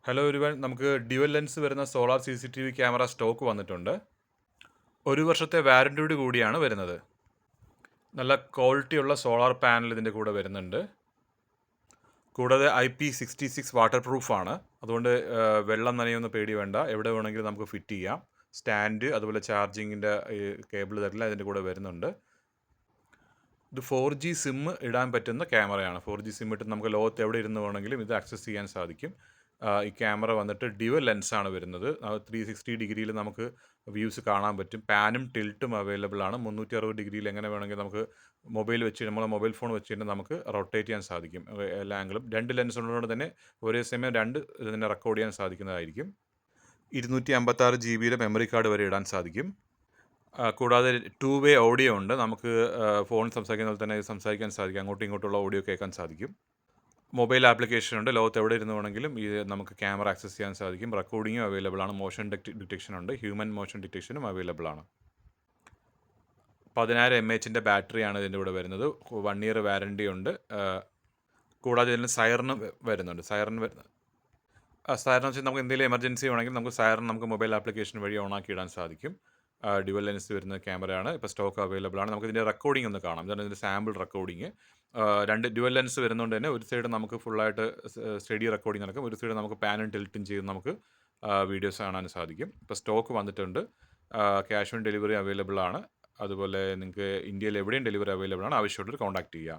Hello everyone, നമുക്ക് dual lens വരുന്ന solar CCTV camera stock വന്നിട്ടുണ്ട്. ഒരു വർഷത്തെ വാറൻറ്റിയോട് കൂടിയാണ് വരുന്നത്. നല്ല ക്വാളിറ്റിയുള്ള സോളാർ പാനൽ ഇതിൻ്റെ കൂടെ വരുന്നുണ്ട്. കൂടാതെ IP66 വാട്ടർ പ്രൂഫാണ്. അതുകൊണ്ട് വെള്ളം നനയുന്ന പേടി വേണ്ട. എവിടെ വേണമെങ്കിലും നമുക്ക് ഫിറ്റ് ചെയ്യാം. സ്റ്റാൻഡ്, അതുപോലെ ചാർജിങ്ങിൻ്റെ കേബിൾ ഇതെല്ലാം ഇതിൻ്റെ കൂടെ വരുന്നുണ്ട്. ഇത് 4G സിം ഇടാൻ പറ്റുന്ന ക്യാമറയാണ്. 4G സിം ഇട്ട് നമുക്ക് ലോകത്ത് എവിടെ ഇരുന്ന് വേണമെങ്കിലും ഇത് ആക്സസ് ചെയ്യാൻ സാധിക്കും. ഈ ക്യാമറ വന്നിട്ട് ഡ്യുവൽ ലെൻസാണ് വരുന്നത്. 360 ഡിഗ്രിയിൽ നമുക്ക് വ്യൂസ് കാണാൻ പറ്റും. പാനും ടിൽട്ടും അവൈലബിൾ ആണ്. 360 ഡിഗ്രിയിൽ എങ്ങനെ വേണമെങ്കിൽ നമുക്ക് നമ്മളെ മൊബൈൽ ഫോൺ വെച്ച് തന്നെ നമുക്ക് റൊട്ടേറ്റ് ചെയ്യാൻ സാധിക്കും എല്ലാ ആംഗിളും. 2 ലെൻസ് ഉള്ളതുകൊണ്ട് തന്നെ ഒരേ സമയം 2 ഇതിനെ റെക്കോർഡ് ചെയ്യാൻ സാധിക്കുന്നതായിരിക്കും. 256 GB മെമ്മറി കാർഡ് വരെ ഇടാൻ സാധിക്കും. കൂടാതെ 2 വേ ഓഡിയോ ഉണ്ട്. നമുക്ക് ഫോൺ സംസാരിക്കുന്ന പോലെ തന്നെ സംസാരിക്കാൻ സാധിക്കും. അങ്ങോട്ടും ഇങ്ങോട്ടുള്ള ഓഡിയോ കേൾക്കാൻ സാധിക്കും. മൊബൈൽ ആപ്ലിക്കേഷൻ ഉണ്ട്. ലോകത്ത് എവിടെ ഇരുന്ന് വേണമെങ്കിലും ഇത് നമുക്ക് ക്യാമറ ആക്സസ് ചെയ്യാൻ സാധിക്കും. റെക്കോർഡിങ്ങും അവൈലബിൾ ആണ്. മോഷൻ ഡിറ്റക്ഷൻ ഉണ്ട്. ഹ്യൂമൻ മോഷൻ ഡിറ്റക്ഷനും അവൈലബിൾ ആണ്. 10,000 mAh ബാറ്ററിയാണ് ഇതിൻ്റെ കൂടെ വരുന്നത്. 1 ഇയർ വാറൻറ്റി ഉണ്ട്. കൂടാതെ ഇതിന് സൈറൺ വരുന്നുണ്ട്. സൈറൺ വെച്ചാൽ നമുക്ക് എന്തെങ്കിലും എമർജൻസി വേണമെങ്കിൽ നമുക്ക് സൈറൺ നമുക്ക് മൊബൈൽ ആപ്ലിക്കേഷൻ വഴി ഓണാക്കി ഇടാൻ സാധിക്കും. ഡ്യുവൽ ലെൻസ് വരുന്ന ക്യാമറയാണ്. ഇപ്പോൾ സ്റ്റോക്ക് അവൈലബിൾ ആണ്. നമുക്ക് ഇതിൻ്റെ റെക്കോർഡിംഗ് ഒന്ന് കാണാം. ഇതാണ് ഇതിൻ്റെ സാമ്പിൾ റെക്കോർഡിങ്. 2 ഡ്യുവൽ ലെൻസ് വരുന്നതുകൊണ്ട് തന്നെ ഒരു സൈഡ് നമുക്ക് ഫുള്ളായിട്ട് സ്റ്റഡി റെക്കോർഡിംഗ് നടക്കും. ഒരു സൈഡ് നമുക്ക് പാനും ടിൽറ്റും ചെയ്ത് നമുക്ക് വീഡിയോസ് കാണാൻ സാധിക്കും. ഇപ്പോൾ സ്റ്റോക്ക് വന്നിട്ടുണ്ട്. ക്യാഷ് ഓൺ ഡെലിവറി അവൈലബിൾ ആണ്. അതുപോലെ നിങ്ങൾക്ക് ഇന്ത്യയിൽ എവിടെയും ഡെലിവറി അവൈലബിൾ ആണ്. ആവശ്യമുള്ളവർ കോൺടാക്ട് ചെയ്യുക.